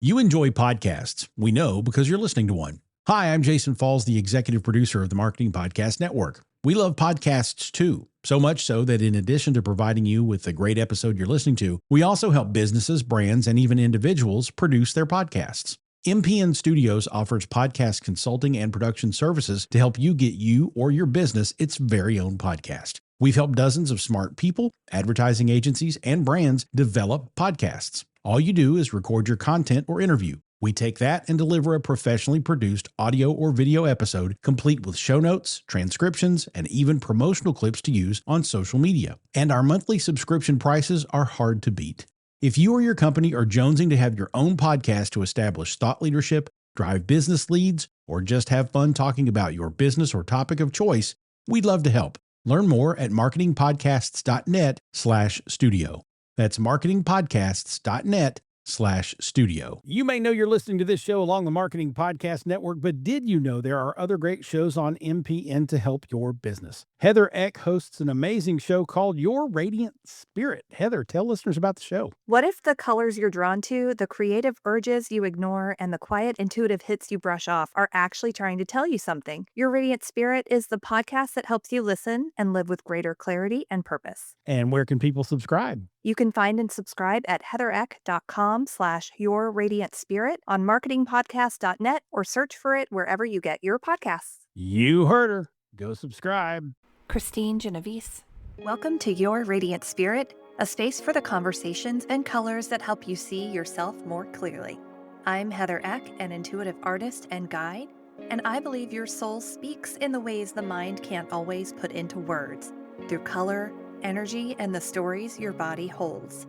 You enjoy podcasts. We know because you're listening to one. Hi, I'm Jason Falls, the executive producer of the Marketing Podcast Network. We love podcasts too, so much so that in addition to providing you with the great episode you're listening to, we also help businesses, brands, and even individuals produce their podcasts. MPN Studios offers podcast consulting and production services to help you get you or your business its very own podcast. We've helped dozens of smart people, advertising agencies, and brands develop podcasts. All you do is record your content or interview. We take that and deliver a professionally produced audio or video episode complete with show notes, transcriptions, and even promotional clips to use on social media. And our monthly subscription prices are hard to beat. If you or your company are jonesing to have your own podcast to establish thought leadership, drive business leads, or just have fun talking about your business or topic of choice, we'd love to help. Learn more at marketingpodcasts.net/studio. That's marketingpodcasts.net/studio. You may know you're listening to this show along the Marketing Podcast Network, but did you know there are other great shows on MPN to help your business? Heather Eck hosts an amazing show called Your Radiant Spirit. Heather, tell listeners about the show. What if the colors you're drawn to, the creative urges you ignore, and the quiet intuitive hits you brush off are actually trying to tell you something? Your Radiant Spirit is the podcast that helps you listen and live with greater clarity and purpose. And where can people subscribe? You can find and subscribe at heathereck.com/yourradiantspirit on marketingpodcast.net or search for it wherever you get your podcasts. You heard her. Go subscribe. Kristine Genovese. Welcome to Your Radiant Spirit, a space for the conversations and colors that help you see yourself more clearly. I'm Heather Eck, an intuitive artist and guide, and I believe your soul speaks in the ways the mind can't always put into words, through color, energy, and the stories your body holds.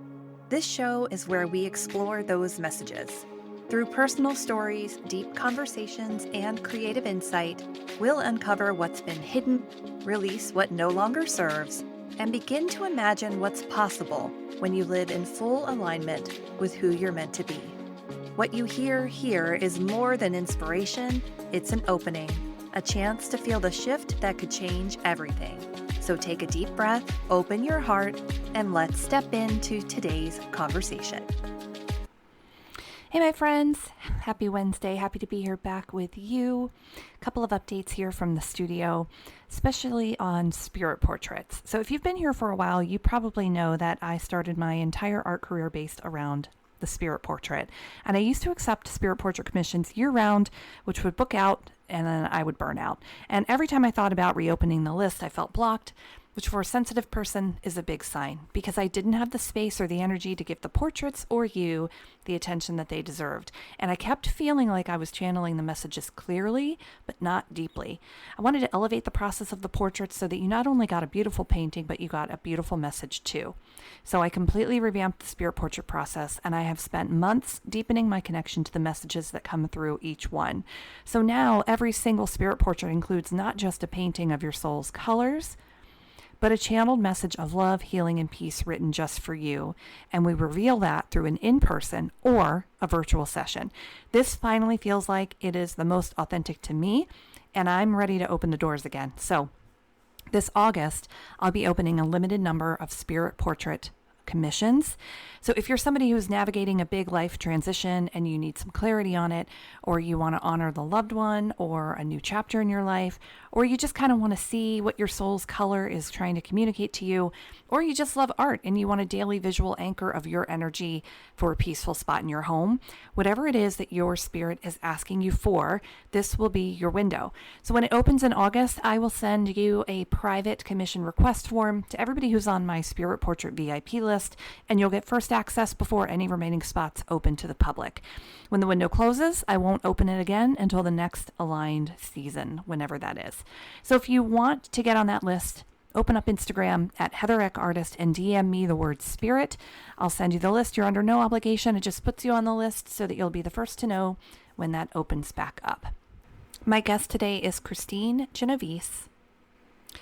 This show is where we explore those messages. Through personal stories, deep conversations, and creative insight, we'll uncover what's been hidden, release what no longer serves, and begin to imagine what's possible when you live in full alignment with who you're meant to be. What you hear here is more than inspiration, it's an opening, a chance to feel the shift that could change everything. So take a deep breath, open your heart, and let's step into today's conversation. Hey, my friends. Happy Wednesday. Happy to be here back with you. A couple of updates here from the studio, especially on spirit portraits. So if you've been here for a while, you probably know that I started my entire art career based around the spirit portrait. And I used to accept spirit portrait commissions year-round, which would book out and then I would burn out. And every time I thought about reopening the list, I felt blocked, which for a sensitive person is a big sign, because I didn't have the space or the energy to give the portraits or you the attention that they deserved. And I kept feeling like I was channeling the messages clearly, but not deeply. I wanted to elevate the process of the portraits so that you not only got a beautiful painting, but you got a beautiful message too. So I completely revamped the spirit portrait process, and I have spent months deepening my connection to the messages that come through each one. So now every single spirit portrait includes not just a painting of your soul's colors, but a channeled message of love, healing, and peace written just for you. And we reveal that through an in-person or a virtual session. This finally feels like it is the most authentic to me, and I'm ready to open the doors again. So this August, I'll be opening a limited number of spirit portrait commissions. So if you're somebody who's navigating a big life transition and you need some clarity on it, or you want to honor the loved one or a new chapter in your life, or you just kind of want to see what your soul's color is trying to communicate to you, or you just love art and you want a daily visual anchor of your energy for a peaceful spot in your home, whatever it is that your spirit is asking you for, this will be your window. So when it opens in August, I will send you a private commission request form to everybody who's on my Spirit Portrait VIP list, and you'll get first access before any remaining spots open to the public. When the window closes, I won't open it again until the next aligned season, whenever that is. So if you want to get on that list, open up Instagram at Heather Eck Artist and DM me the word spirit. I'll send you the list. You're under no obligation. It just puts you on the list so that you'll be the first to know when that opens back up. My guest today is Kristine Genovese.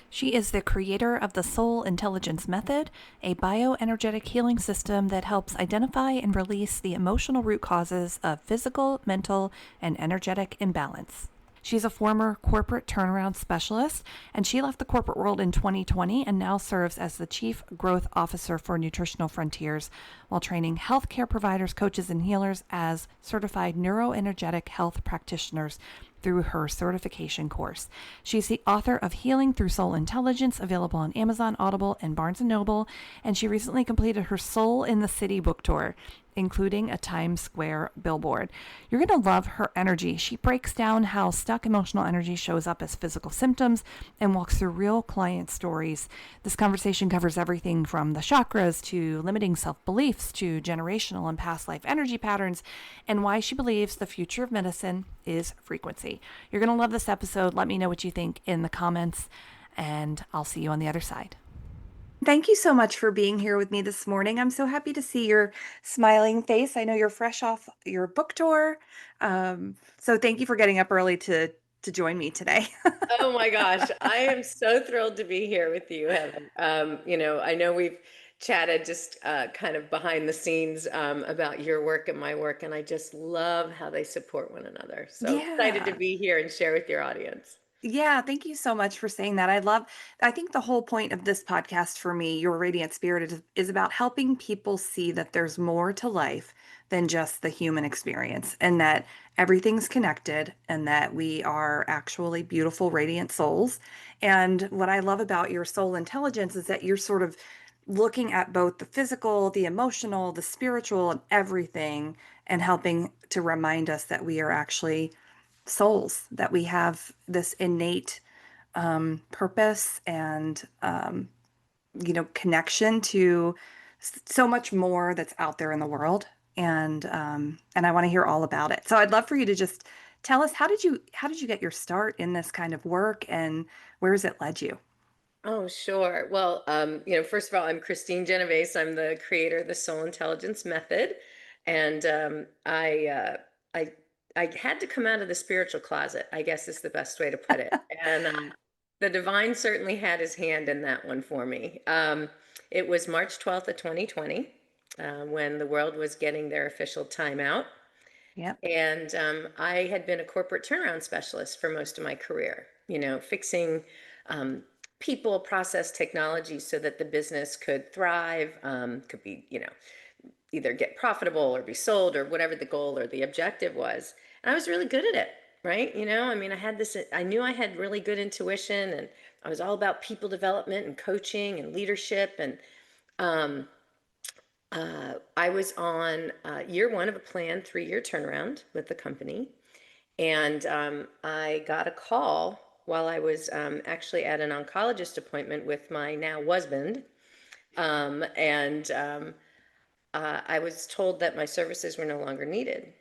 She is the creator of the Soul Intelligence Method, a bioenergetic healing system that helps identify and release the emotional root causes of physical, mental, and energetic imbalance. She's a former corporate turnaround specialist, and she left the corporate world in 2020 and now serves as the Chief Growth Officer for Nutritional Frontiers while training healthcare providers, coaches, and healers as certified neuroenergetic health practitioners through her certification course. She's the author of Healing Through Soul Intelligence, available on Amazon, Audible, and Barnes & Noble, and she recently completed her Soul in the City book tour, including a Times Square billboard. You're going to love her energy. She breaks down how stuck emotional energy shows up as physical symptoms and walks through real client stories. This conversation covers everything from the chakras to limiting self-beliefs to generational and past life energy patterns, and why she believes the future of medicine is frequency. You're going to love this episode. Let me know what you think in the comments, and I'll see you on the other side. Thank you so much for being here with me this morning. I'm so happy to see your smiling face. I know you're fresh off your book tour. So thank you for getting up early to join me today. Oh my gosh, I am so thrilled to be here with you, Heather. I know we've chatted just kind of behind the scenes about your work and my work, and I just love how they support one another. So excited to Yeah. be here and share with your audience. Yeah, thank you so much for saying that. I think the whole point of this podcast for me, Your Radiant Spirit, is about helping people see that there's more to life than just the human experience, and that everything's connected, and that we are actually beautiful, radiant souls. And what I love about your soul intelligence is that you're sort of looking at both the physical, the emotional, the spiritual, and everything, and helping to remind us that we are actually souls, that we have this innate purpose and connection to so much more that's out there in the world, and I want to hear all about it. So I'd love for you to just tell us, how did you get your start in this kind of work, and where has it led you? Oh, sure. Well, first of all, I'm Kristine Genovese. I'm the creator of the Soul Intelligence Method, and I I had to come out of the spiritual closet, I guess is the best way to put it. And the divine certainly had his hand in that one for me. It was March 12th of 2020 when the world was getting their official timeout. Yep. And I had been a corporate turnaround specialist for most of my career, fixing people, process, technology so that the business could thrive, could be, either get profitable or be sold or whatever the goal or the objective was. And I was really good at it, right? I knew I had really good intuition, and I was all about people development and coaching and leadership. And um, I was on year one of a planned 3-year turnaround with the company. And I got a call while I was actually at an oncologist appointment with my now husband. I was told that my services were no longer needed.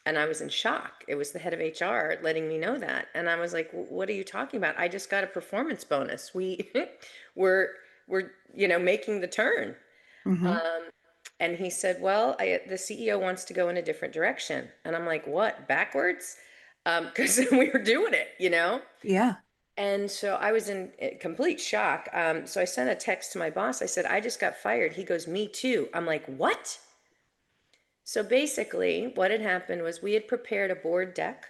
And I was in shock. It was the head of HR letting me know that. And I was like, what are you talking about? I just got a performance bonus. We're making the turn. Mm-hmm. And he said, well, the CEO wants to go in a different direction. And I'm like, what, backwards? Because we were doing it. Yeah. And so I was in complete shock. So I sent a text to my boss. I said, I just got fired. He goes, me too. I'm like, what? So basically, what had happened was we had prepared a board deck.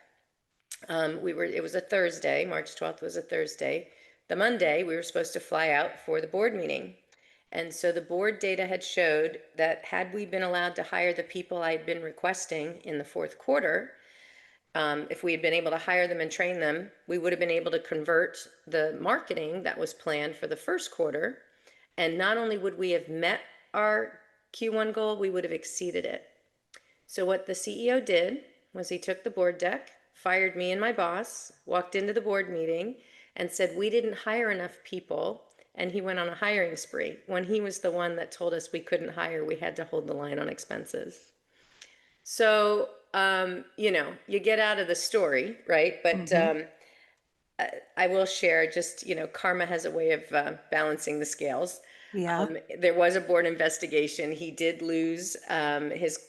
It was a Thursday. March 12th was a Thursday. The Monday, we were supposed to fly out for the board meeting. And so the board data had showed that had we been allowed to hire the people I had been requesting in the fourth quarter, if we had been able to hire them and train them, we would have been able to convert the marketing that was planned for the first quarter. And not only would we have met our Q1 goal, we would have exceeded it. So what the CEO did was he took the board deck, fired me and my boss, walked into the board meeting and said we didn't hire enough people, and he went on a hiring spree when he was the one that told us we couldn't hire, we had to hold the line on expenses. So, you get out of the story, right? But Mm-hmm. I will share just, karma has a way of balancing the scales. Yeah. There was a board investigation. He did lose his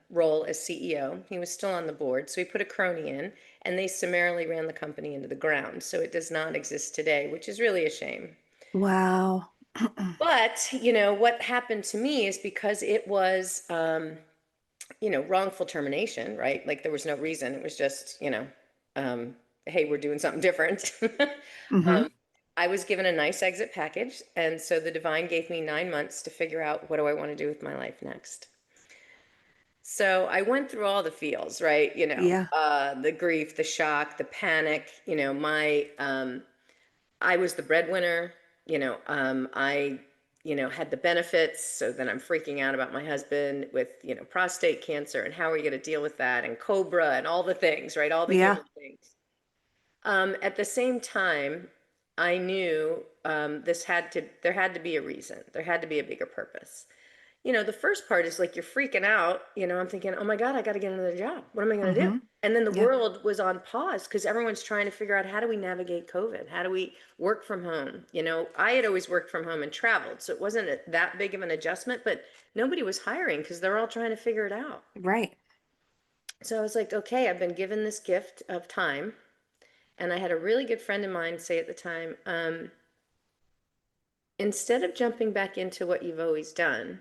role as CEO. He was still on the board, so he put a crony in, and they summarily ran the company into the ground. So it does not exist today, which is really a shame. Wow. But what happened to me is because it was wrongful termination, right? Like there was no reason. It was just, hey, we're doing something different. Mm-hmm. um, I was given a nice exit package. And so the divine gave me 9 months to figure out, what do I want to do with my life next? So I went through all the feels, right? Yeah. The grief, the shock, the panic, I was the breadwinner, I, had the benefits. So then I'm freaking out about my husband with, prostate cancer, and how are you going to deal with that? And Cobra and all the things, right? All the Yeah. human things. At the same time, I knew there had to be a reason. There had to be a bigger purpose. The first part is like you're freaking out. I'm thinking, oh my God, I got to get another job. What am I going to do? Mm-hmm. And then the Yeah. world was on pause because everyone's trying to figure out, how do we navigate COVID? How do we work from home? I had always worked from home and traveled, so it wasn't that big of an adjustment, but nobody was hiring because they're all trying to figure it out. Right. So I was like, okay, I've been given this gift of time. And I had a really good friend of mine say at the time, instead of jumping back into what you've always done,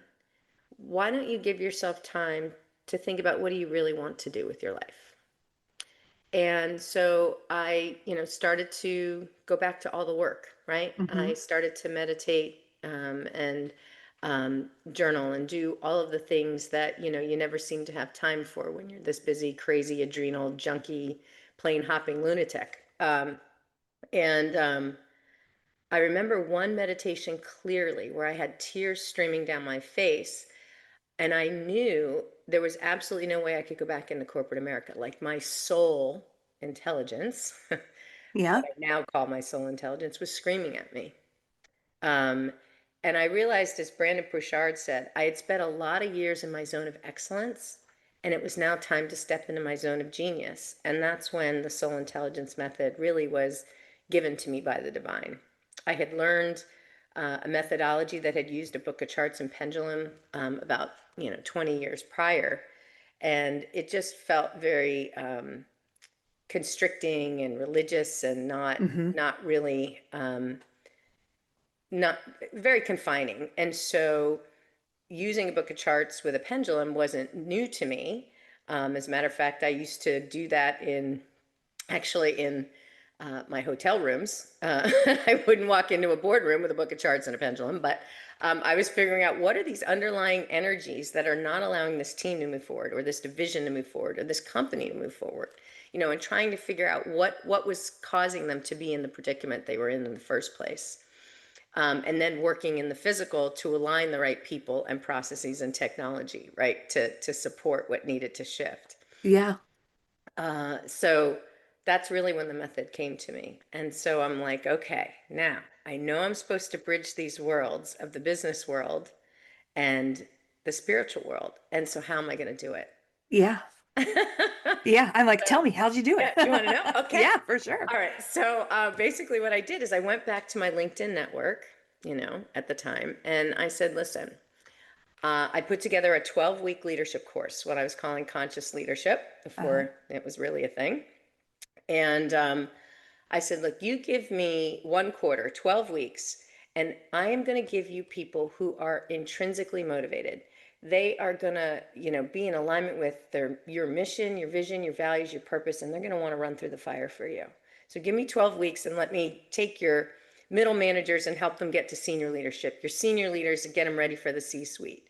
why don't you give yourself time to think about, what do you really want to do with your life? And so I, started to go back to all the work, right? Mm-hmm. I started to meditate, and journal and do all of the things that, you never seem to have time for when you're this busy, crazy, adrenal, junkie, plane hopping lunatic. And I remember one meditation clearly where I had tears streaming down my face. And I knew there was absolutely no way I could go back into corporate America. Like my soul intelligence, Yeah. what I now call my soul intelligence, was screaming at me. Um, and I realized, as Brandon Bouchard said, I had spent a lot of years in my zone of excellence, and it was now time to step into my zone of genius. And that's when the soul intelligence method really was given to me by the divine. I had learned a methodology that had used a book of charts and pendulum about 20 years prior, and it just felt very constricting and religious, and not Mm-hmm. not really not very confining. And so using a book of charts with a pendulum wasn't new to me. As a matter of fact, I used to do that in my hotel rooms. I wouldn't walk into a boardroom with a book of charts and a pendulum, but I was figuring out, what are these underlying energies that are not allowing this team to move forward, or this division to move forward, or this company to move forward, and trying to figure out what was causing them to be in the predicament they were in the first place. And then working in the physical to align the right people and processes and technology, right, to support what needed to shift. Yeah. So that's really when the method came to me. And so I'm like, okay, now I know I'm supposed to bridge these worlds of the business world and the spiritual world. And so how am I going to do it? Yeah. Yeah. I'm like, tell me, how'd you do it? Yeah, you want to know? Okay. Yeah, for sure. All right. So basically what I did is I went back to my LinkedIn network, at the time, and I said, listen, I put together a 12-week leadership course, what I was calling conscious leadership, before it was really a thing. And I said, look, you give me 1 quarter, 12 weeks, and I am going to give you people who are intrinsically motivated. They are going to, be in alignment with your mission, your vision, your values, your purpose, and they're going to want to run through the fire for you. So give me 12 weeks and let me take your middle managers and help them get to senior leadership, your senior leaders, and get them ready for the C-suite.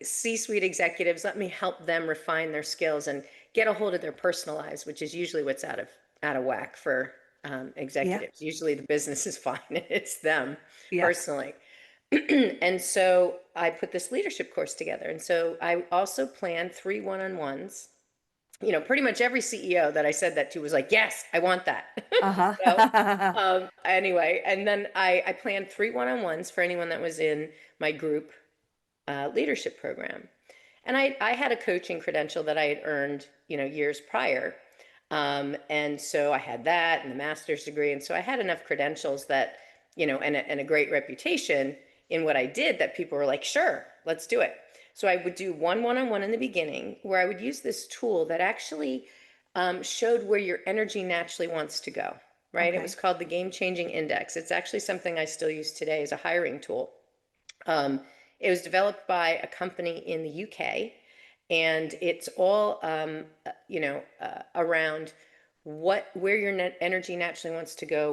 C-suite executives, let me help them refine their skills and get a hold of their personal lives, which is usually what's out of whack for executives. Yeah. Usually the business is fine. It's them personally. And so I put this leadership course together. And so I also planned 3 one-on-ones. Pretty much every CEO that I said that to was like, yes, I want that. So, anyway, and then I planned 3 one-on-ones for anyone that was in my group leadership program. And I had a coaching credential that I had earned, years prior. And so I had that and the master's degree. And so I had enough credentials that, and a great reputation in what I did, that people were like, sure, let's do it. So I would do one-on-one in the beginning, where I would use this tool that actually showed where your energy naturally wants to go, right? Okay. It was called the Game Changing Index. It's actually something I still use today as a hiring tool. It was developed by a company in the UK, And it's all, around where your energy naturally wants to go,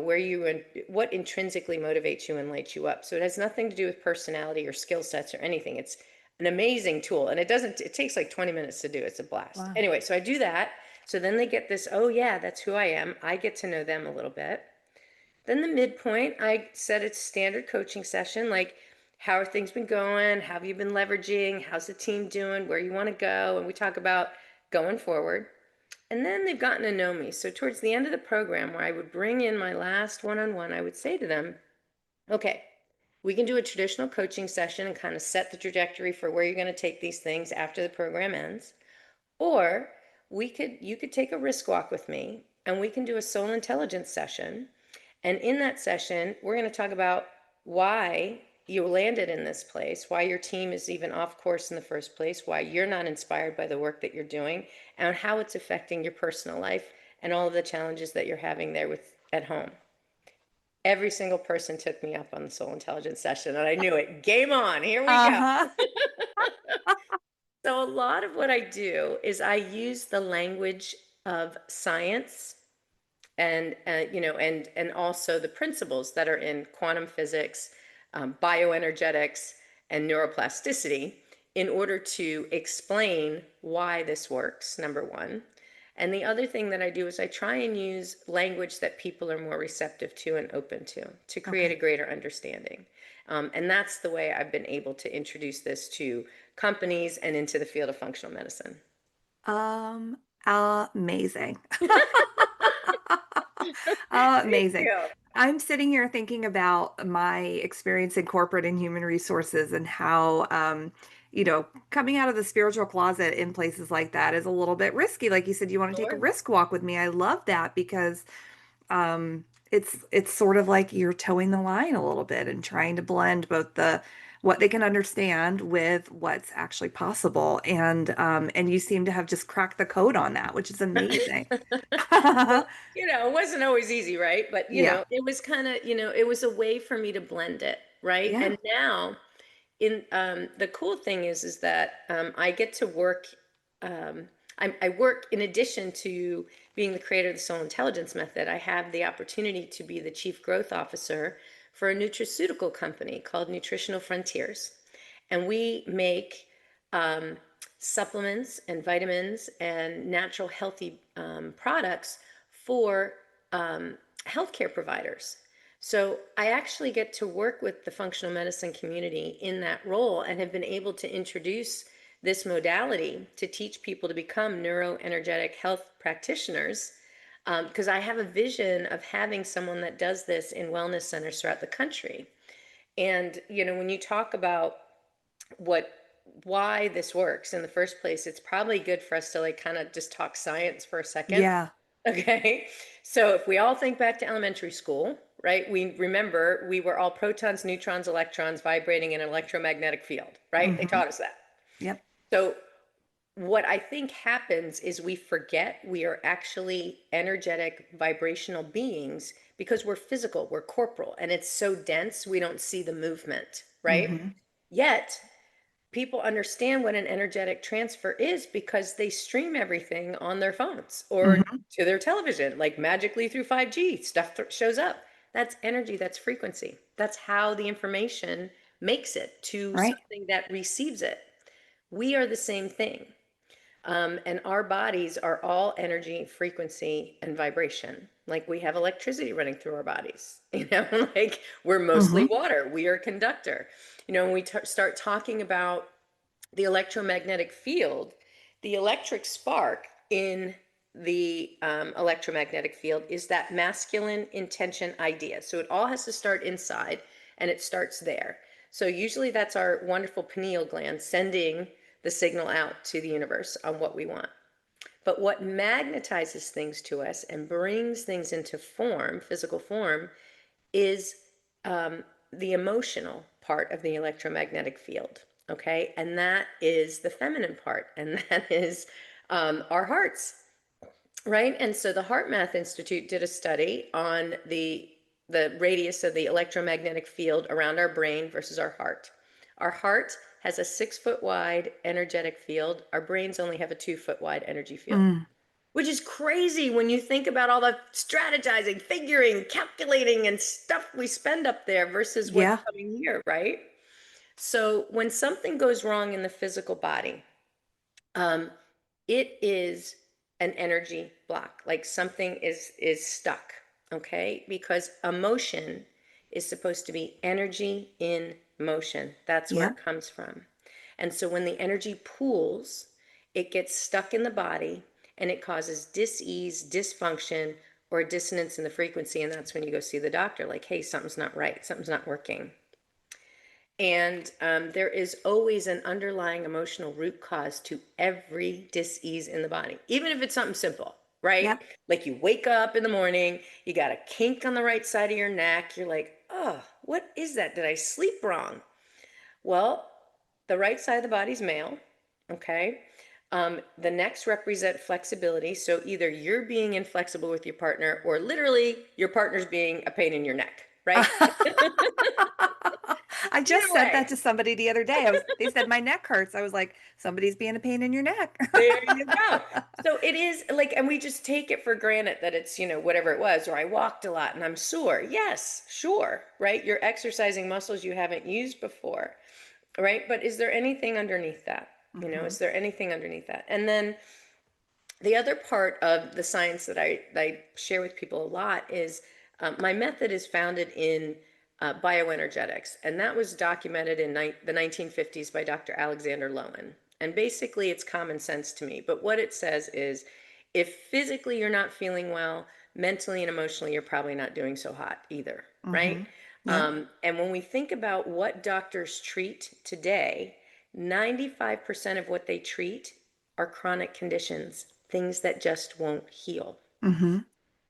what intrinsically motivates you and lights you up. So it has nothing to do with personality or skill sets or anything. It's an amazing tool, and it takes like 20 minutes to do. It's a blast. Wow. Anyway, so I do that. So then they get this, oh yeah, that's who I am. I get to know them a little bit. Then the midpoint, I said it's standard coaching session, like how are things been going? How have you been leveraging? How's the team doing? Where you want to go? And we talk about going forward. And then they've gotten to know me. So towards the end of the program, where I would bring in my last one-on-one, I would say to them, okay, we can do a traditional coaching session and kind of set the trajectory for where you're going to take these things after the program ends. Or you could take a risk walk with me, and we can do a soul intelligence session. And in that session, we're going to talk about why you landed in this place, why your team is even off course in the first place, why you're not inspired by the work that you're doing, and how it's affecting your personal life and all of the challenges that you're having there at home. Every single person took me up on the soul intelligence session, and I knew it. Game on. Here we go. So a lot of what I do is I use the language of science and also the principles that are in quantum physics, bioenergetics, and neuroplasticity in order to explain why this works, number one. And the other thing that I do is I try and use language that people are more receptive to and open to create a greater understanding. And that's the way I've been able to introduce this to companies and into the field of functional medicine. Amazing. Amazing. Yeah. I'm sitting here thinking about my experience in corporate and human resources and how, coming out of the spiritual closet in places like that is a little bit risky. Like you said, you want to take a Sure. risk walk with me. I love that because it's sort of like you're towing the line a little bit and trying to blend both the what they can understand with what's actually possible. And you seem to have just cracked the code on that, which is amazing. Well, it wasn't always easy, right? But, Yeah. it was kind of, it was a way for me to blend it, right? Yeah. And now the cool thing is that I get to work. I work in addition to being the creator of the Soul Intelligence Method. I have the opportunity to be the chief growth officer for a nutraceutical company called Nutritional Frontiers, and we make supplements and vitamins and natural healthy products for healthcare providers. So I actually get to work with the functional medicine community in that role and have been able to introduce this modality to teach people to become neuroenergetic health practitioners, because I have a vision of having someone that does this in wellness centers throughout the country. And, when you talk about why this works in the first place, it's probably good for us to like kind of just talk science for a second. Yeah. Okay. So if we all think back to elementary school, right, we remember we were all protons, neutrons, electrons vibrating in an electromagnetic field, right? They Hmm. taught us that. Yep. So what I think happens is we forget we are actually energetic vibrational beings because we're physical, we're corporal, and it's so dense we don't see the movement, right? Hmm. Yet people understand what an energetic transfer is because they stream everything on their phones or Hmm. to their television, like magically through 5G stuff shows up. That's energy, that's frequency. That's how the information makes it to Right. something that receives it. We are the same thing. And our bodies are all energy, frequency, and vibration. Like we have electricity running through our bodies, like we're mostly Hmm. water. We are a conductor. When we start talking about the electromagnetic field, the electric spark in the electromagnetic field is that masculine intention idea. So it all has to start inside, and it starts there. So usually that's our wonderful pineal gland sending the signal out to the universe on what we want. But what magnetizes things to us and brings things into form, physical form, is the emotional part of the electromagnetic field. Okay. And that is the feminine part. And that is our hearts. Right. And so the Heart Math Institute did a study on the radius of the electromagnetic field around our brain versus our heart. Our heart has a 6-foot wide energetic field. Our brains only have a 2-foot wide energy field, which is crazy when you think about all the strategizing, figuring, calculating, and stuff we spend up there versus what's Yeah. coming here, right? So when something goes wrong in the physical body, it is an energy block, like something is stuck, okay? Because emotion is supposed to be energy in motion. That's where Yeah. it comes from. And so when the energy pools, it gets stuck in the body and it causes dis-ease, dysfunction, or dissonance in the frequency. And that's when you go see the doctor, like, hey, something's not right, something's not working. And there is always an underlying emotional root cause to every dis-ease in the body, even if it's something simple, right? Yep. Like you wake up in the morning, you got a kink on the right side of your neck. You're like, oh, what is that? Did I sleep wrong? Well, the right side of the body's male, okay? The necks represent flexibility. So either you're being inflexible with your partner or literally your partner's being a pain in your neck, right? I Either just said way. that to somebody the other day. They said my neck hurts. I was like, somebody's being a pain in your neck. There you go. So it is like, and we just take it for granted that it's, whatever it was, or I walked a lot and I'm sore. Yes, sure, right? You're exercising muscles you haven't used before, right? But is there anything underneath that? Is there anything underneath that? And then the other part of the science that I share with people a lot is my method is founded in bioenergetics, and that was documented in the 1950s by Dr. Alexander Lowen. And basically, it's common sense to me. But what it says is, if physically you're not feeling well, mentally and emotionally, you're probably not doing so hot either, right? Yeah. And when we think about what doctors treat today, 95% of what they treat are chronic conditions, things that just won't heal. Mm-hmm.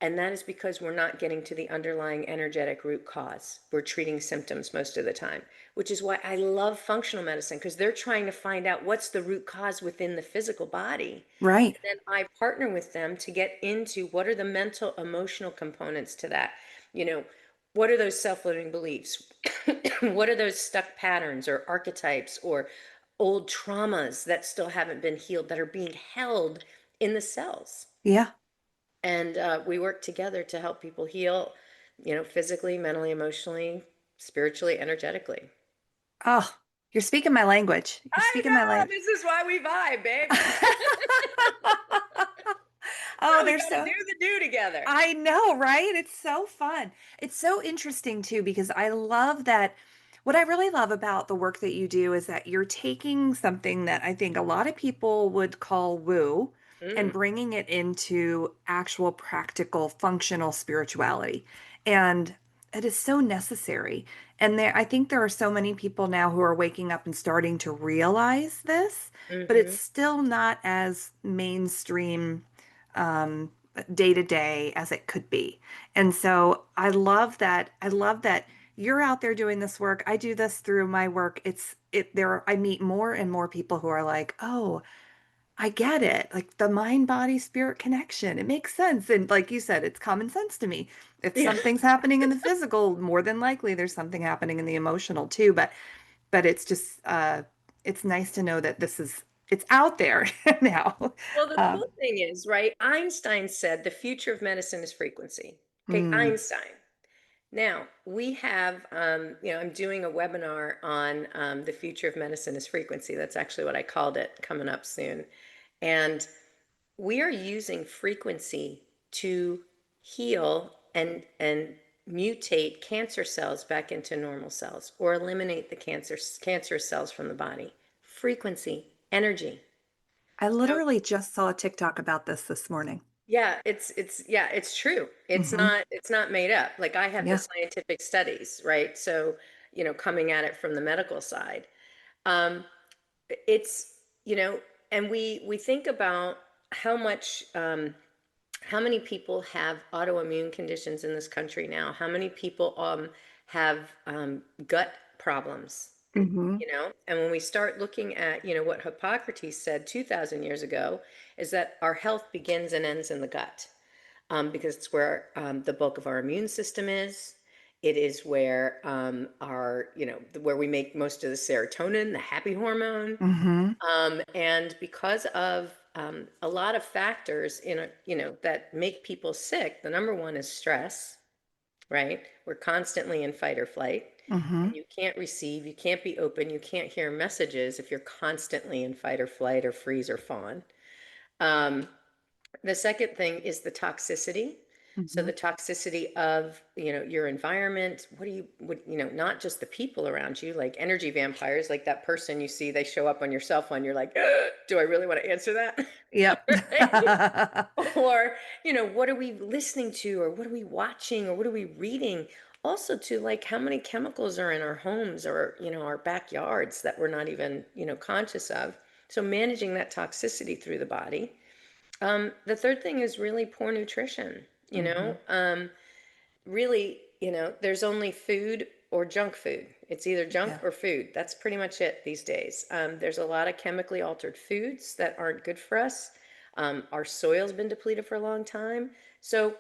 And that is because we're not getting to the underlying energetic root cause. We're treating symptoms most of the time, which is why I love functional medicine, because they're trying to find out what's the root cause within the physical body. Right. And then I partner with them to get into what are the mental, emotional components to that. What are those self-limiting beliefs? What are those stuck patterns or archetypes or old traumas that still haven't been healed that are being held in the cells? Yeah. And we work together to help people heal, physically, mentally, emotionally, spiritually, energetically. Oh, you're speaking my language. You're I speaking my know, language. this is why we vibe, babe. Oh, We they're got to so, do the do together. I know, right? It's so fun. It's so interesting too, because I love that. What I really love about the work that you do is that you're taking something that I think a lot of people would call woo and Mm, bringing it into actual practical functional spirituality. And it is so necessary. And I think there are so many people now who are waking up and starting to realize this, but it's mm-hmm. still not as mainstream day to day as it could be. And so I love that. I love that you're out there doing this work. I do this through my work. I meet more and more people who are like, "Oh, I get it. Like the mind body spirit connection. It makes sense." And like you said, it's common sense to me. If Yeah. something's happening in the physical, more than likely there's something happening in the emotional too. But it's just it's nice to know that it's out there now. Well, the Um, cool thing is, right? Einstein said the future of medicine is frequency. Okay, mm, Einstein. Now, we have, I'm doing a webinar on the future of medicine is frequency. That's actually what I called it, coming up soon. And we are using frequency to heal and mutate cancer cells back into normal cells or eliminate the cancer cells from the body. Frequency, energy. I So literally just saw a TikTok about this morning. yeah, it's true. Hmm. It's not made up. Like I have the Yeah. scientific studies, right? So, coming at it from the medical side. Um, it's, and we think about how much how many people have autoimmune conditions in this country now? How many people have gut problems? Hmm. And when we start looking at what Hippocrates said 2,000 years ago, is that our health begins and ends in the gut, because it's where the bulk of our immune system is. It is where our, where we make most of the serotonin, the happy hormone. Mm-hmm. And because of a lot of factors that make people sick, the number one is stress, right? We're constantly in fight or flight. Mm-hmm. And you can't receive, you can't be open, you can't hear messages if you're constantly in fight or flight or freeze or fawn. Um, the second thing is the toxicity. So Mm-hmm. the toxicity of, your environment, not just the people around you, like energy vampires, like that person you see, they show up on your cell phone. You're like, do I really want to answer that? Yep. Right? Or, what are we listening to, or what are we watching, or what are we reading? Also to like how many chemicals are in our homes or, our backyards that we're not even, conscious of. So managing that toxicity through the body. The third thing is really poor nutrition, Mm-hmm. really, there's only food or junk food. It's either junk Yeah. or food. That's pretty much it these days. There's a lot of chemically altered foods that aren't good for us. Our soil's been depleted for a long time. So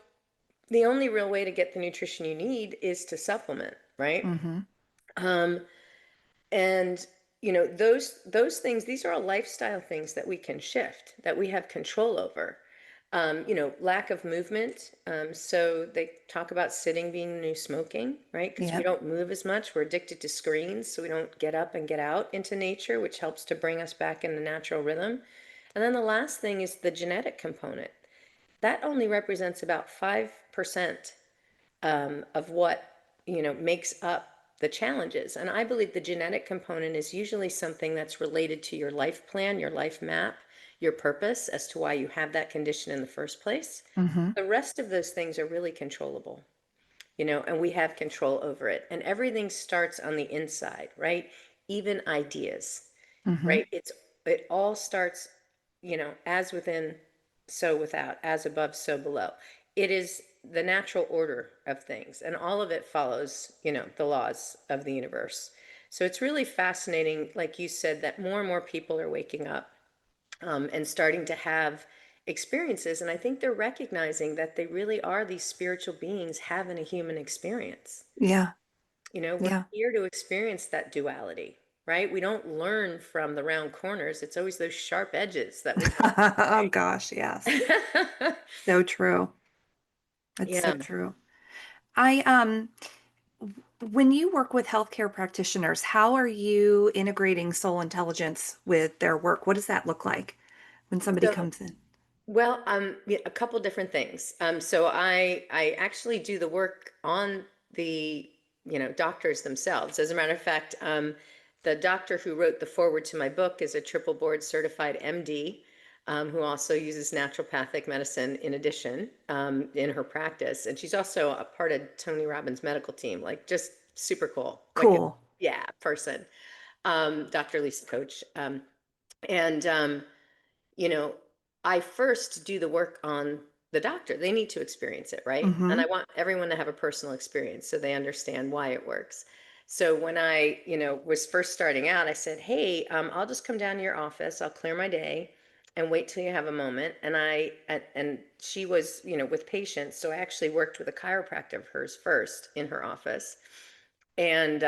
the only real way to get the nutrition you need is to right? Mm-hmm. Um, and those things, these are all lifestyle things that we can shift, that we have control over. Lack of movement. So they talk about sitting being the new smoking, right? Because we Yep. don't move as much. We're addicted to screens, so we don't get up and get out into nature, which helps to bring us back in the natural rhythm. And then the last thing is the genetic component. That only represents about 5% of what makes up the challenges. And I believe the genetic component is usually something that's related to your life plan, your life map, your purpose as to why you have that condition in the first place. Mm-hmm. The rest of those things are really controllable, and we have control over it. And everything starts on the inside, right? Even ideas, Mm-hmm. right? It all starts, as within, so without, as above, so below. It is the natural order of things, and all of it follows, the laws of the universe. So it's really fascinating, like you said, that more and more people are waking up and starting to have experiences. And I think they're recognizing that they really are these spiritual beings having a human experience. Yeah. We're Yeah. here to experience that duality, right? We don't learn from the round corners. It's always those sharp edges that we come Oh gosh, yes. by. So true. It's so Yeah. true. I when you work with healthcare practitioners, how are you integrating soul intelligence with their work? What does that look like when somebody So, comes in? well, yeah, a couple different things. So I actually do the work on the, doctors themselves. As a matter of fact, the doctor who wrote the foreword to my book is a triple board certified MD, who also uses naturopathic medicine in addition, in her practice. And she's also a part of Tony Robbins' medical team, like just super cool, like a, Cool. yeah, person, Dr. Lisa Coach. And you know, I first do the work on the doctor. They need to experience it, right? And Mm-hmm. I want everyone to have a personal experience so they understand why it works. So when I, was first starting out, I said, "Hey, I'll just come down to your office. I'll clear my day and wait till you have a moment." And she was, with patients. So I actually worked with a chiropractor of hers first in her office. And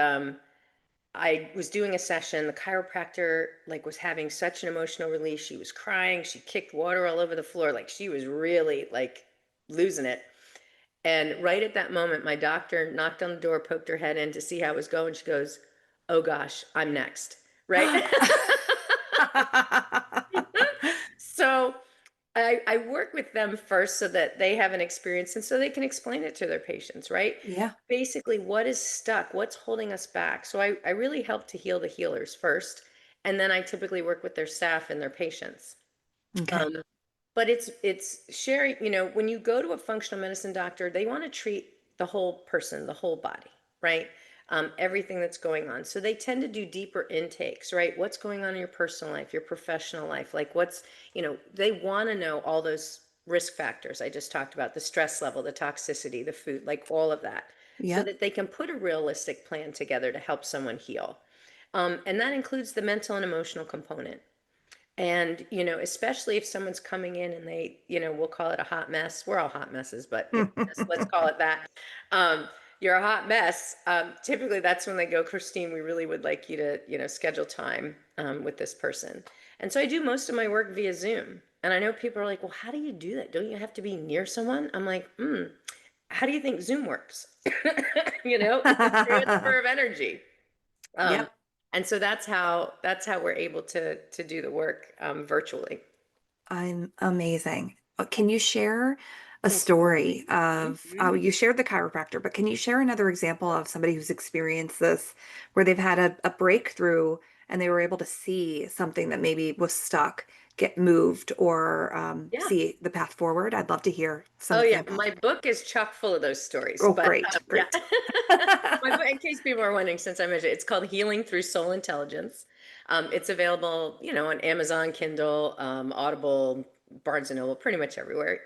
I was doing a session. The chiropractor like was having such an emotional release. She was crying. She kicked water all over the floor. Like she was really like losing it. And right at that moment, my doctor knocked on the door, poked her head in to see how it was going. She goes, "Oh gosh, I'm next." Right. So I work with them first so that they have an experience and so they can explain it to their patients, right? Yeah. Basically, what is stuck? What's holding us back? So I really help to heal the healers first. And then I typically work with their staff and their patients. Okay. Um, but it's sharing, when you go to a functional medicine doctor, they want to treat the whole person, the whole body, right? Everything that's going on. So they tend to do deeper intakes, right? What's going on in your personal life, your professional life? Like they want to know all those risk factors I just talked about, the stress level, the toxicity, the food, like all of that, so Yep. that they can put a realistic plan together to help someone heal. And that includes the mental and emotional component. And, especially if someone's coming in and they, we'll call it a hot mess. We're all hot messes, but, let's call it that. Um, you're a hot mess. Typically that's when they go, Kristine, we really would like you to, schedule time with this person. And so I do most of my work via Zoom. And I know people are like, well, how do you do that? Don't you have to be near someone? I'm like, how do you think Zoom works? It's a transfer of energy. Um, Yep. and so that's how we're able to do the work virtually. I'm amazing. Can you share a story of, Mhm. you shared the chiropractor, but can you share another example of somebody who's experienced this, where they've had a breakthrough and they were able to see something that maybe was stuck, get moved, or Yeah. see the path forward? I'd love to hear some Oh yeah, examples. my book is chock full of those stories. Oh, But great, yeah, great. my book, in case people are wondering, since I mentioned it, it's called Healing Through Soul Intelligence. It's available, on Amazon, Kindle, Audible, Barnes and Noble, pretty much everywhere.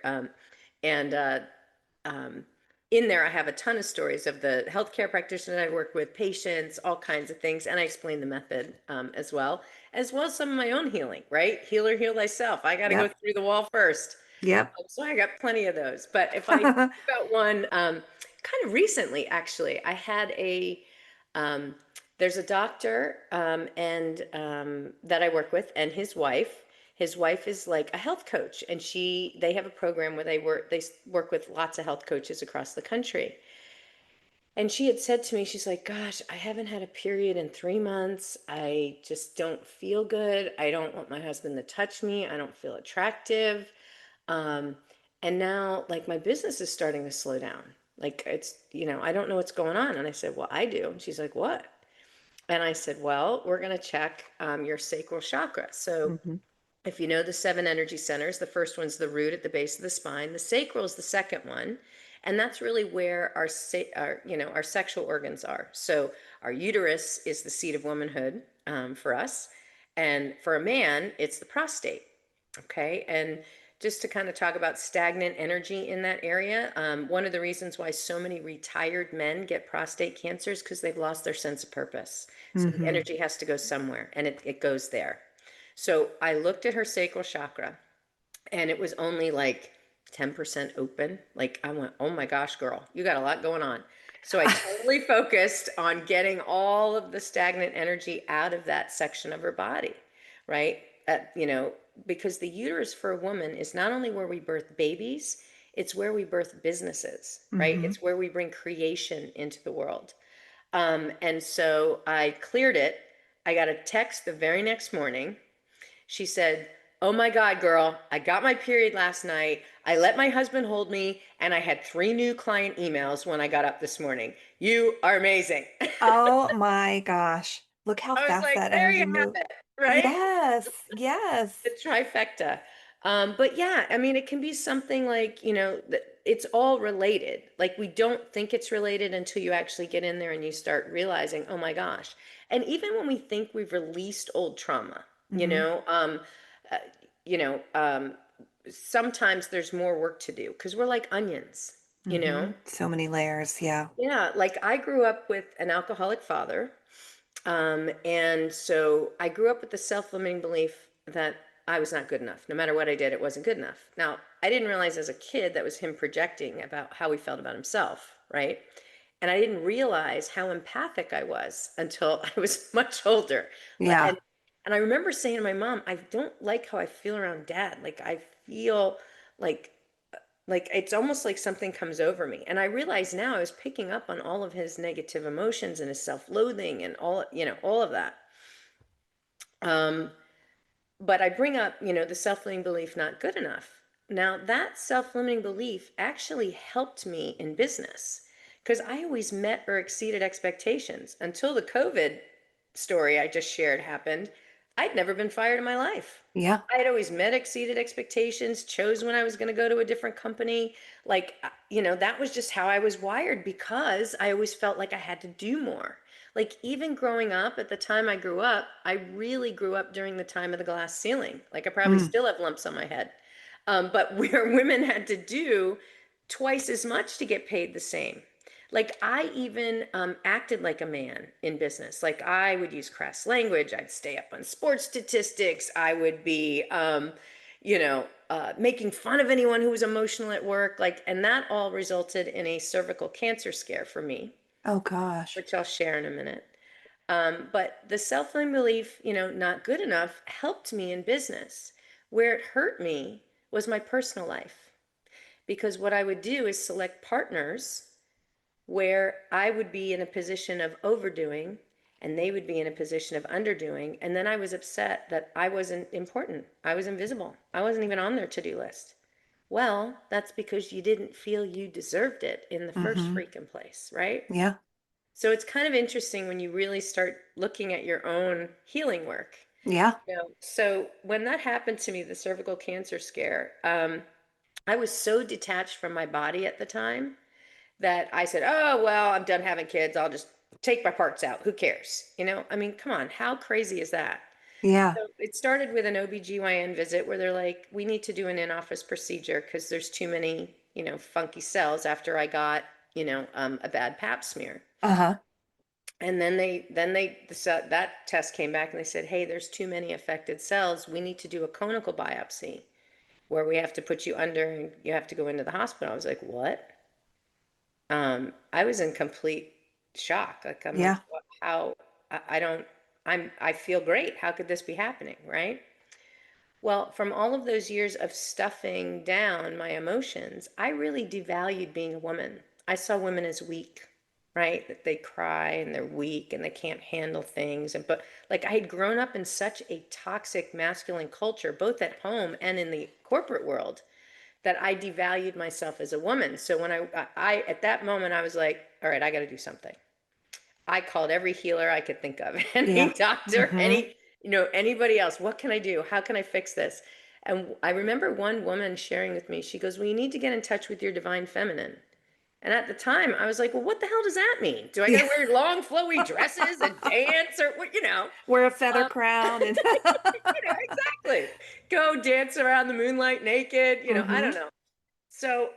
And um, in there, I have a ton of stories of the healthcare practitioners I work with, patients, all kinds of things, and I explain the method as well as some of my own healing. Right, healer, heal thyself. I got to go Yep, through the wall first. yep. So I got plenty of those. But if I think about one, kind of recently, actually, I had um, there's a doctor and that I work with, and his wife. His wife is like a health coach, and they have a program where they work with lots of health coaches across the country. And she had said to me, she's like, gosh, I haven't had a period in 3 months. I just don't feel good. I don't want my husband to touch me. I don't feel attractive. Um, and now, like, my business is starting to slow down. Like, I don't know what's going on. And I said, well, I do. And she's like, what? And I said, well, we're going to check your sacral chakra. So Hmm. if you know the seven energy centers, the first one's the root at the base of the spine. The sacral is the second one. And that's really where our sexual organs are. So our uterus is the seat of womanhood for us. And for a man, it's the prostate. Okay. And just to kind of talk about stagnant energy in that area, one of the reasons why so many retired men get prostate cancer is because they've lost their sense of purpose. So the Hmm. energy has to go somewhere, and it goes there. So I looked at her sacral chakra, and it was only like 10% open. Like, I went, oh my gosh, girl, you got a lot going on. So I totally focused on getting all of the stagnant energy out of that section of her body, right? Because the uterus for a woman is not only where we birth babies, it's where we birth businesses, right? Hmm. It's where we bring creation into the world. And so I cleared it. I got a text the very next morning. She said, oh my God, girl, I got my period last night. I let my husband hold me, and I had 3 new client emails when I got up this morning. You are amazing. Oh my gosh. Look how I was fast like, that there you energy have moved. it, right? Yes, yes. The trifecta. But yeah, I mean, it can be something like, it's all related. Like, we don't think it's related until you actually get in there and you start realizing, oh my gosh. And even when we think we've released old trauma, Hmm. uh, you know, um, sometimes there's more work to do because we're like onions, you Hmm. know? So many layers. Yeah. Yeah, like I grew up with an alcoholic father. And so I grew up with the self-limiting belief that I was not good enough. No matter what I did, it wasn't good enough. Now, I didn't realize as a kid that was him projecting about how he felt about himself, right? And I didn't realize how empathic I was until I was much older. Yeah. And I remember saying to my mom, I don't like how I feel around dad. Like, I feel like it's almost like something comes over me. And I realize now I was picking up on all of his negative emotions and his self-loathing and all of that. um but I bring up, the self-limiting belief, not good enough. Now, that self-limiting belief actually helped me in business because I always met or exceeded expectations until the COVID story I just shared happened. I'd never been fired in my life. Yeah. I had always met, exceeded expectations, chose when I was going to go to a different company. Like, that was just how I was wired because I always felt like I had to do more. Like, even growing up, at the time I grew up, I really grew up during the time of the glass ceiling. Like, I probably Mm. still have lumps on my head. But where women had to do twice as much to get paid the same. Like, I even acted like a man in business. Like, I would use crass language. I'd stay up on sports statistics. I would be, you know, making fun of anyone who was emotional at work, like, and that all resulted in a cervical cancer scare for me, Oh gosh. which I'll share in a minute. But the self-limiting belief, not good enough, helped me in business. Where it hurt me was my personal life, because what I would do is select partners where I would be in a position of overdoing and they would be in a position of underdoing. And then I was upset that I wasn't important. I was invisible. I wasn't even on their to-do list. Well, that's because you didn't feel you deserved it in the first Mm-hmm. freaking place, right? Yeah. So it's kind of interesting when you really start looking at your own healing work. Yeah. So when that happened to me, the cervical cancer scare, I was so detached from my body at the time that I said, oh, well, I'm done having kids. I'll just take my parts out. Who cares? I mean, come on. How crazy is that? Yeah. So it started with an OBGYN visit where they're like, we need to do an in-office procedure because there's too many, funky cells after I got, a bad pap smear. Uh-huh. And then that test came back and they said, hey, there's too many affected cells. We need to do a conical biopsy where we have to put you under and you have to go into the hospital. I was like, what? I was in complete shock. Like, I'm like, Yeah. how, I don't, I feel great. How could this be happening? Right. Well, from all of those years of stuffing down my emotions, I really devalued being a woman. I saw women as weak, right? That they cry and they're weak and they can't handle things. But like, I had grown up in such a toxic masculine culture, both at home and in the corporate world, that I devalued myself as a woman. So when I at that moment, I was like, all right, I got to do something. I called every healer I could think of, any Yeah. doctor, Mm-hmm. anybody else. What can I do? How can I fix this? And I remember one woman sharing with me, she goes, well, you need to get in touch with your divine feminine. And at the time, I was like, well, what the hell does that mean? Do I got Yeah. to wear long, flowy dresses and dance or what, Wear a feather crown and exactly. Go dance around the moonlight naked, I mm-hmm. don't know. So,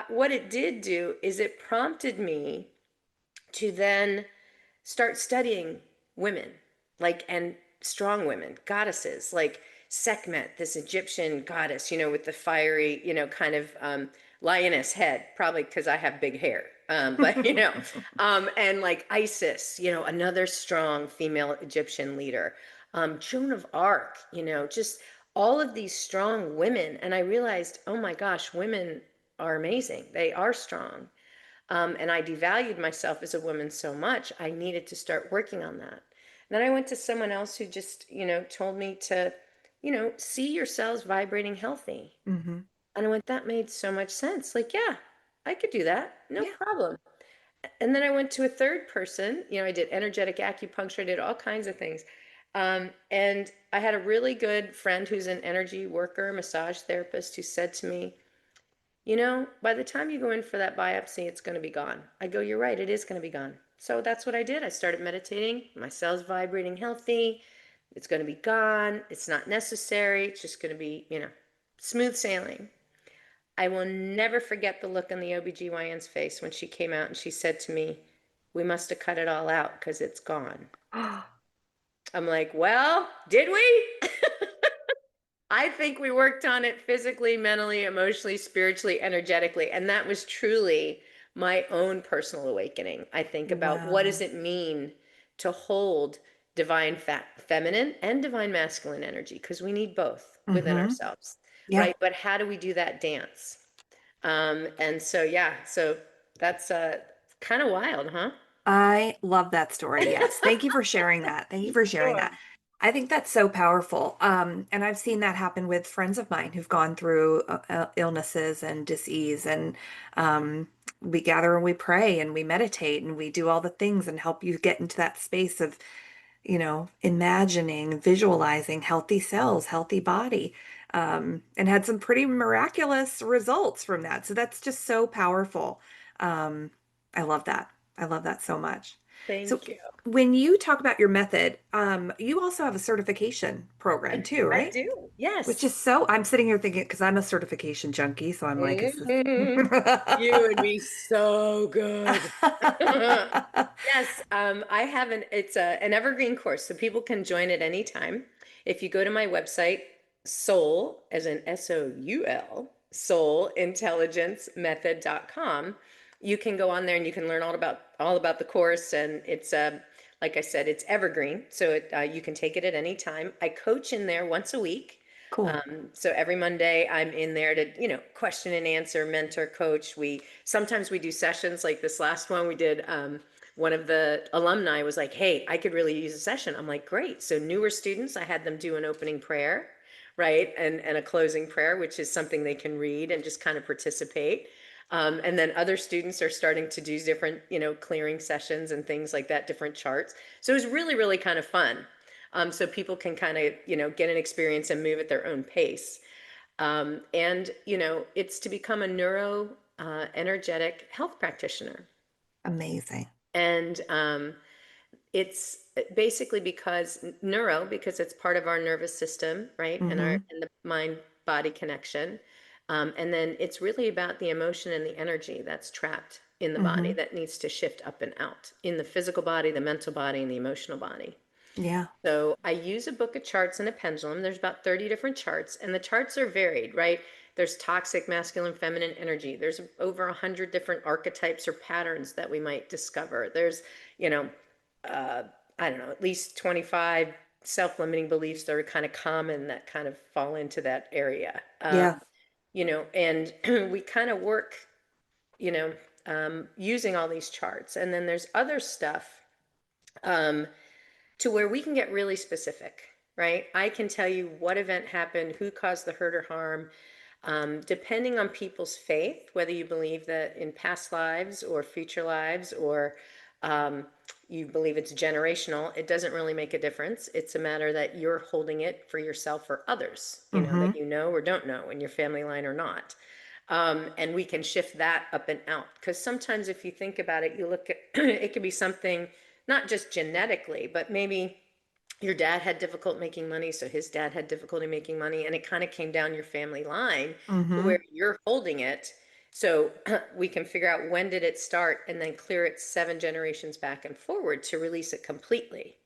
what it did do is it prompted me to then start studying women, like, and strong women, goddesses, like Sekhmet, this Egyptian goddess, with the fiery, kind of lioness head, probably because I have big hair. But, and like Isis, another strong female Egyptian leader, Joan of Arc, just all of these strong women. And I realized, oh my gosh, women are amazing. They are strong. And I devalued myself as a woman so much, I needed to start working on that. And then I went to someone else who just, told me to, see your cells vibrating healthy. Mm-hmm. And I went, that made so much sense. Like, yeah, I could do that. No Yeah. problem. And then I went to a third person, I did energetic acupuncture, I did all kinds of things. And I had a really good friend who's an energy worker, massage therapist, who said to me, by the time you go in for that biopsy, it's going to be gone. I go, you're right, it is going to be gone. So that's what I did. I started meditating, my cells vibrating healthy. It's going to be gone. It's not necessary. It's just going to be, smooth sailing. I will never forget the look on the OBGYN's face when she came out and she said to me, we must have cut it all out because it's gone. I'm like, well, did we? I think we worked on it physically, mentally, emotionally, spiritually, energetically. And that was truly my own personal awakening. I think about what does Wow. it mean to hold divine feminine and divine masculine energy, because we need both within Mm-hmm. ourselves, Yeah. right? But how do we do that dance? And so, yeah, so that's kind of wild, huh? I love that story. Yes. Thank you for sharing that. Thank you for sharing Sure. that. I think that's so powerful. And I've seen that happen with friends of mine who've gone through illnesses and disease. And we gather and we pray and we meditate and we do all the things and help you get into that space of, imagining, visualizing healthy cells, healthy body, and had some pretty miraculous results from that. So that's just so powerful. Um, I love that. I love that so much. So Thank you. when you talk about your method, you also have a certification program I, too, I right? do. Which Yes. is I'm sitting here thinking, because I'm a certification junkie, so I'm like, is this? You would be so good. Yes, I it's an evergreen course, so people can join at any time. If you go to my website, soul, as in SOUL, soulintelligencemethod.com. You can go on there and you can learn all about the course, and it's like I said, it's evergreen, so you can take it at any time. I coach in there once a week. Cool. So every Monday I'm in there to, question and answer, mentor, coach. Sometimes we do sessions like this last one we did. One of the alumni was like, hey, I could really use a session. I'm like, great. So newer students, I had them do an opening prayer, right? And a closing prayer, which is something they can read and just kind of participate. And then other students are starting to do different, clearing sessions and things like that, different charts. So it was really, really kind of fun. So people can kind of, get an experience and move at their own pace. And, it's to become a neuro energetic health practitioner. Amazing. And it's basically because it's part of our nervous system, right? And Mm-hmm. the mind body connection. And then it's really about the emotion and the energy that's trapped in the body Mm-hmm. that needs to shift up and out in the physical body, the mental body, and the emotional body. Yeah. So I use a book of charts and a pendulum. There's about 30 different charts, and the charts are varied, right? There's toxic, masculine, feminine energy. There's over 100 different archetypes or patterns that we might discover. There's, you know, uh, I don't know, at least 25 self-limiting beliefs that are kind of common that kind of fall into that area. Yeah. And we kind of work, using all these charts. And then there's other stuff. To where we can get really specific, right? I can tell you what event happened, who caused the hurt or harm, depending on people's faith, whether you believe that in past lives or future lives, or you believe it's generational, it doesn't really make a difference. It's a matter that you're holding it for yourself or others, Mm-hmm. that you know or don't know in your family line or not. And we can shift that up and out. Because sometimes if you think about it, you look at it could be something not just genetically, but maybe your dad had difficult making money, so his dad had difficulty making money, and it kind of came down your family line to Mm-hmm. where you're holding it. So we can figure out when did it start and then clear it 7 generations back and forward to release it completely.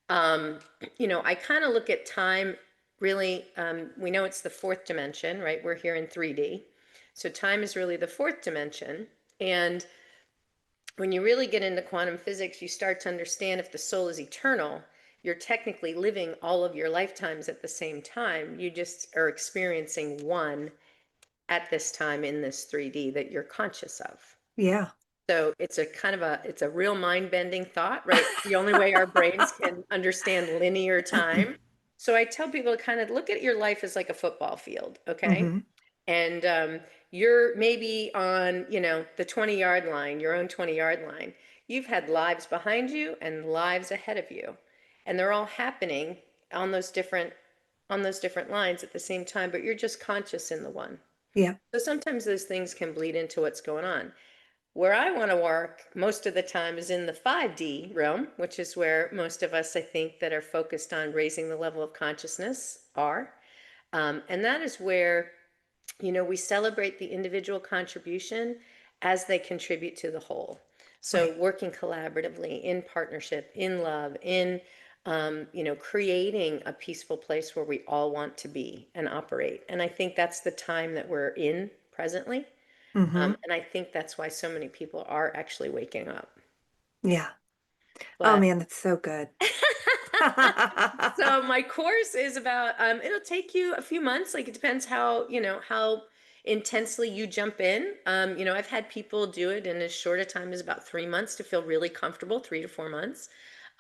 Um, I kind of look at time really, we know it's the 4th dimension, right? We're here in 3D. So time is really the 4th dimension. And when you really get into quantum physics, you start to understand if the soul is eternal, you're technically living all of your lifetimes at the same time. You just are experiencing one at this time in this 3D that you're conscious of. Yeah. So it's a real mind-bending thought, right? The only way our brains can understand linear time. So I tell people to kind of look at your life as like a football field, okay? Mm-hmm. And you're maybe on, the 20-yard line, your own 20-yard line. You've had lives behind you and lives ahead of you, and they're all happening on those different lines at the same time, but you're just conscious in the one. Yeah. So sometimes those things can bleed into what's going on. Where I want to work most of the time is in the 5D realm, which is where most of us, I think, that are focused on raising the level of consciousness are. And that is where, we celebrate the individual contribution as they contribute to the whole. So Right. working collaboratively, in partnership, in love, in, creating a peaceful place where we all want to be and operate. And I think that's the time that we're in presently. Mm-hmm. And I think that's why so many people are actually waking up. Yeah. Oh But man, that's so good. so my course is about, it'll take you a few months. Like it depends how intensely you jump in. I've had people do it in as short a time as about 3 months to feel really comfortable, 3 to 4 months.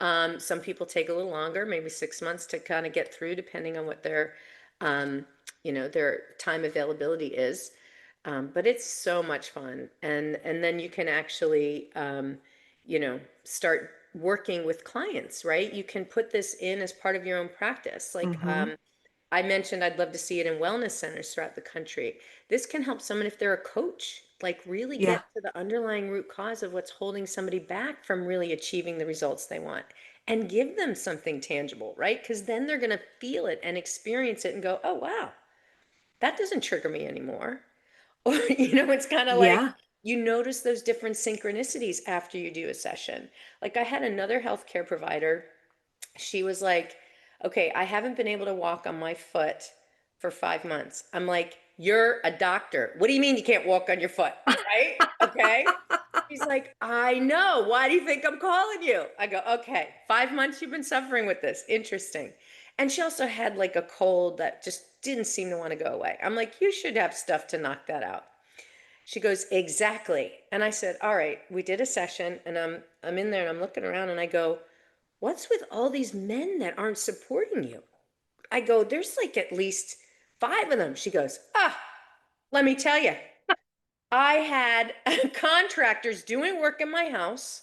Some people take a little longer, maybe 6 months to kind of get through, depending on what um, their time availability is. But it's so much fun. And then you can actually, start working with clients, right? You can put this in as part of your own practice. Like Mm-hmm. I mentioned, I'd love to see it in wellness centers throughout the country. This can help someone if they're a coach, like really get Yeah. to the underlying root cause of what's holding somebody back from really achieving the results they want and give them something tangible, right? Because then they're going to feel it and experience it and go, oh, wow, that doesn't trigger me anymore. Or, it's kind of like Yeah. you notice those different synchronicities after you do a session. Like I had another healthcare provider. She was like, okay, I haven't been able to walk on my foot for 5 months. I'm like, you're a doctor. What do you mean you can't walk on your foot? Right? Okay. She's like, I know. Why do you think I'm calling you? I go, okay, 5 months you've been suffering with this. Interesting. And she also had like a cold that just didn't seem to want to go away. I'm like, you should have stuff to knock that out. She goes, exactly. And I said, all right, we did a session and I'm in there and I'm looking around and I go, what's with all these men that aren't supporting you? I go, there's like at least 5 of them. She goes, let me tell you, I had contractors doing work in my house.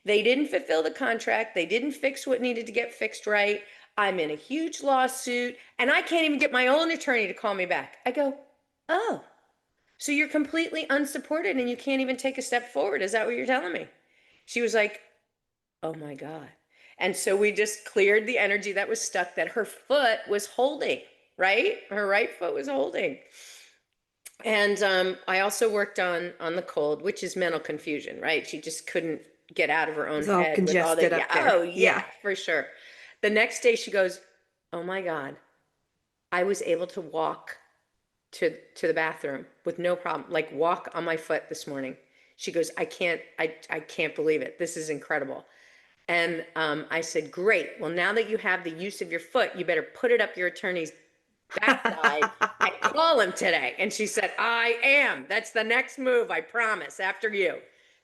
They didn't fulfill the contract. They didn't fix what needed to get fixed right. I'm in a huge lawsuit and I can't even get my own attorney to call me back. I go, oh, so you're completely unsupported and you can't even take a step forward. Is that what you're telling me? She was like, oh my God. And so we just cleared the energy that was stuck that her foot was holding, right? Her right foot was holding. And I also worked on the cold, which is mental confusion, right? She just couldn't get out of her own It's all head with all the, congested up there. oh yeah, for sure. The next day she goes, oh my God, I was able to walk to the bathroom with no problem, like walk on my foot this morning. She goes, I can't believe it. This is incredible. And I said, great. Well, now that you have the use of your foot, you better put it up your attorney's backside and call him today. And she said, I am. That's the next move, I promise, after you.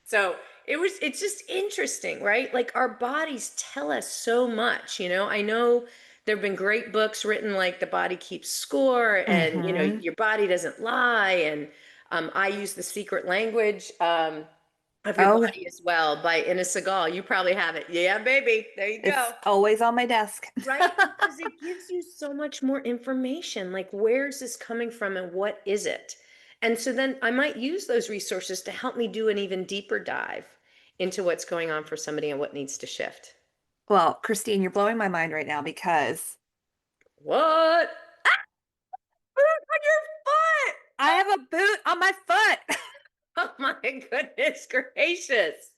So it's just interesting, right? Like our bodies tell us so much, I know there've been great books written like The Body Keeps Score and, your body doesn't lie. And I use The Secret Language of Your Oh, Body as well by Ina Segal. You probably have it. Yeah, baby. There you it's go. always on my desk. Right? Because it gives you so much more information. Like, where's this coming from and what is it? And so then I might use those resources to help me do an even deeper dive into what's going on for somebody and what needs to shift. Well, Kristine, you're blowing my mind right now because What? Boot on your foot! I have a boot on my foot. Oh my goodness gracious.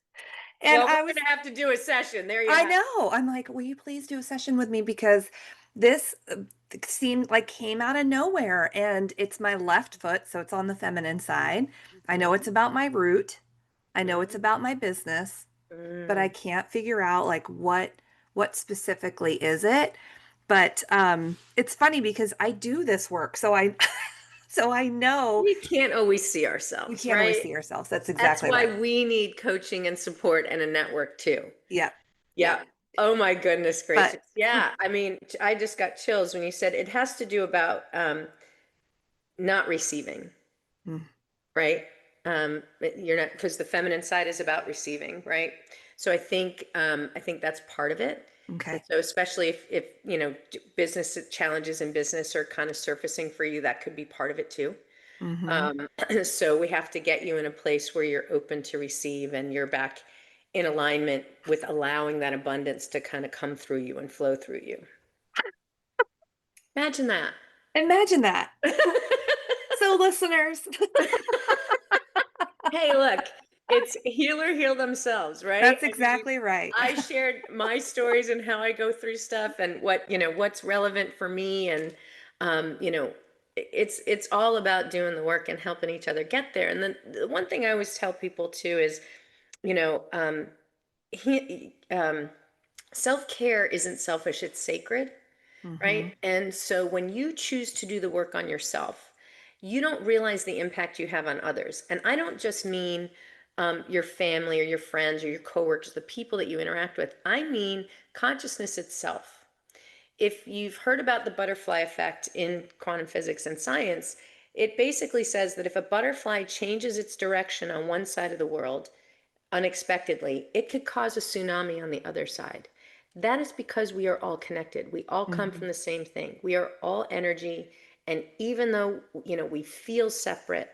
And Well, I we're was, going to have to do a session. There you I have it. know. I'm like, will you please do a session with me? Because this seemed like came out of nowhere. And it's my left foot, so it's on the feminine side. I know it's about my root. I know it's about my business, but I Mm. can't figure out like what specifically is it. But it's funny because I do this work, so I so I know We can't always see we ourselves, can't always right? see ourselves. That's That's exactly why right. we need coaching and support and a network too. Yeah. Yeah. Oh my goodness But gracious. Yeah. I mean, I just got chills when you said it has to do about not receiving, mm, right? You're not, because the feminine side is about receiving, right? So I think that's part of it. And okay. so especially if business challenges in business are kind of surfacing for you, that could be part of it too. Mm-hmm. So we have to get you in a place where you're open to receive and you're back in alignment with allowing that abundance to kind of come through you and flow through you. Imagine that. Imagine that. So listeners, Hey, look, it's healer heal themselves, right? that's I mean, exactly right. I shared my stories and how I go through stuff and what's relevant for me. And, it's all about doing the work and helping each other get there. And then the one thing I always tell people too is, you know, he, self-care isn't selfish, it's sacred, Mm-hmm. right? And so when you choose to do the work on yourself, you don't realize the impact you have on others. And I don't just mean your family or your friends or your coworkers, the people that you interact with. I mean consciousness itself. If you've heard about the butterfly effect in quantum physics and science, it basically says that if a butterfly changes its direction on one side of the world unexpectedly, it could cause a tsunami on the other side. That is because we are all connected. We all come Mm-hmm. from the same thing. We are all energy. And even though, we feel separate,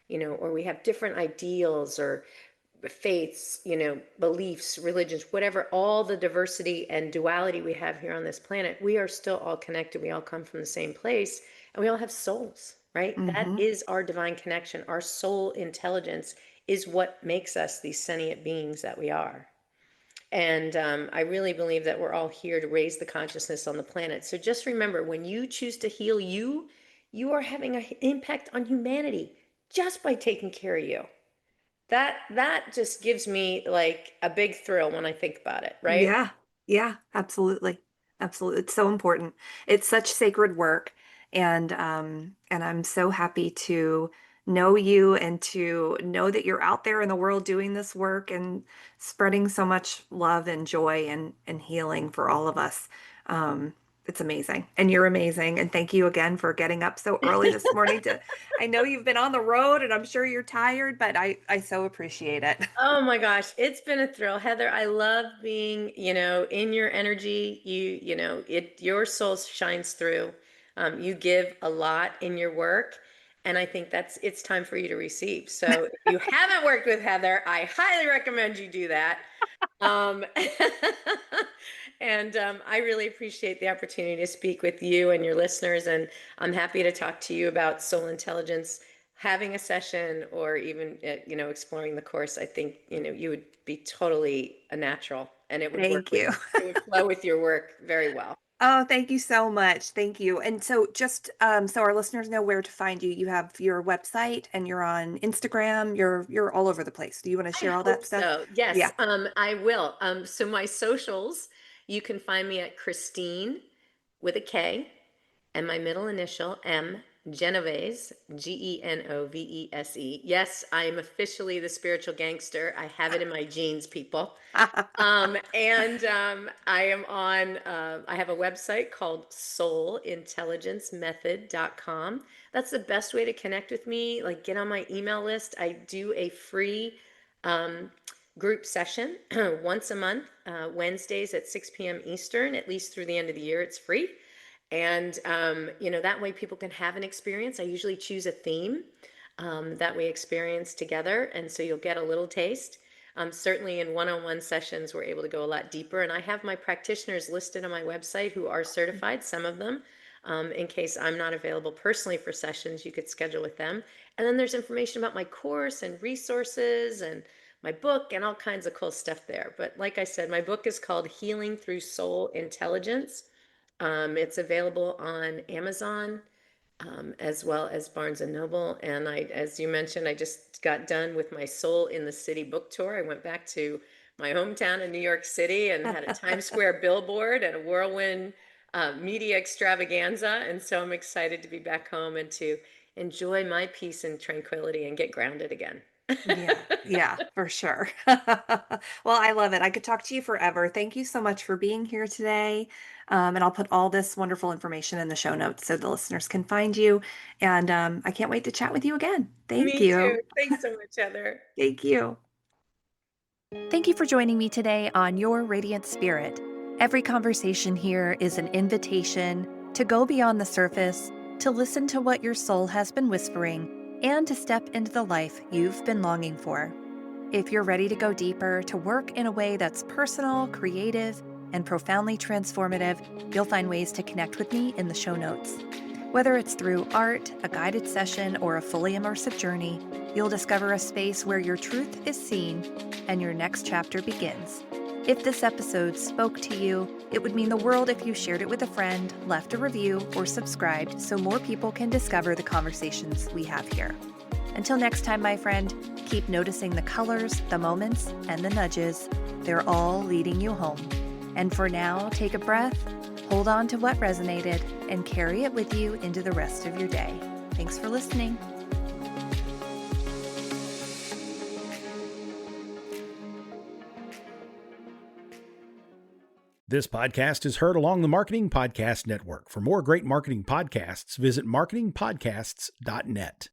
or we have different ideals or faiths, beliefs, religions, whatever, all the diversity and duality we have here on this planet, we are still all connected. We all come from the same place and we all have souls, right? That Mm-hmm. is our divine connection. Our soul intelligence is what makes us these sentient beings that we are. And I really believe that we're all here to raise the consciousness on the planet. So just remember, when you choose to heal you, you are having an impact on humanity just by taking care of you. That just gives me like a big thrill when I think about it, right? Yeah, yeah, absolutely. Absolutely. It's so important. It's such sacred work. And I'm so happy to know you and to know that you're out there in the world doing this work and spreading so much love and joy and healing for all of us. It's amazing. And you're amazing. And thank you again for getting up so early this morning to, I know you've been on the road and I'm sure you're tired, but I so appreciate it. Oh my gosh, it's been a thrill, Heather. I love being, in your energy. Your soul shines through. You give a lot in your work, and I think it's time for you to receive. So if you haven't worked with Heather, I highly recommend you do that. Um, and I really appreciate the opportunity to speak with you and your listeners, and I'm happy to talk to you about soul intelligence, having a session, or even exploring the course. I think you would be totally a natural, and it would work Thank you. it would flow with your work very well. Oh, thank you so much. Thank you. And so just so our listeners know where to find you, you have your website and you're on Instagram. You're all over the place. Do you want to I share all that hope stuff? so. Yes, Yeah. I will. So my socials, you can find me at Kristine with a K and my middle initial M, Genovese, Genovese. Yes, I'm officially the spiritual gangster. I have it in my genes, people. I am on, I have a website called soulintelligencemethod.com. That's the best way to connect with me. Like, get on my email list. I do a free um, group session once a month, Wednesdays at 6 p.m. Eastern, at least through the end of the year. It's free. And, that way people can have an experience. I usually choose a theme that we experience together. And so you'll get a little taste. Certainly in one-on-one sessions, we're able to go a lot deeper. And I have my practitioners listed on my website who are certified, some of them. In case I'm not available personally for sessions, you could schedule with them. And then there's information about my course and resources and my book and all kinds of cool stuff there. But like I said, my book is called Healing Through Soul Intelligence. It's available on Amazon, as well as Barnes and Noble. And as you mentioned, I just got done with my Soul in the City book tour. I went back to my hometown in New York City and had a Times Square billboard and a whirlwind media extravaganza. And so I'm excited to be back home and to enjoy my peace and tranquility and get grounded again. Yeah, yeah, for sure. Well, I love it. I could talk to you forever. Thank you so much for being here today. And I'll put all this wonderful information in the show notes so the listeners can find you. And I can't wait to chat with you again. Thank Me too. you. Thanks so much, Heather. Thank you. Thank you for joining me today on Your Radiant Spirit. Every conversation here is an invitation to go beyond the surface, to listen to what your soul has been whispering, and to step into the life you've been longing for. If you're ready to go deeper, to work in a way that's personal, creative, and profoundly transformative, you'll find ways to connect with me in the show notes. Whether it's through art, a guided session, or a fully immersive journey, you'll discover a space where your truth is seen and your next chapter begins. If this episode spoke to you, it would mean the world if you shared it with a friend, left a review, or subscribed so more people can discover the conversations we have here. Until next time, my friend, keep noticing the colors, the moments, and the nudges. They're all leading you home. And for now, take a breath, hold on to what resonated, and carry it with you into the rest of your day. Thanks for listening. This podcast is heard along the Marketing Podcast Network. For more great marketing podcasts, visit marketingpodcasts.net.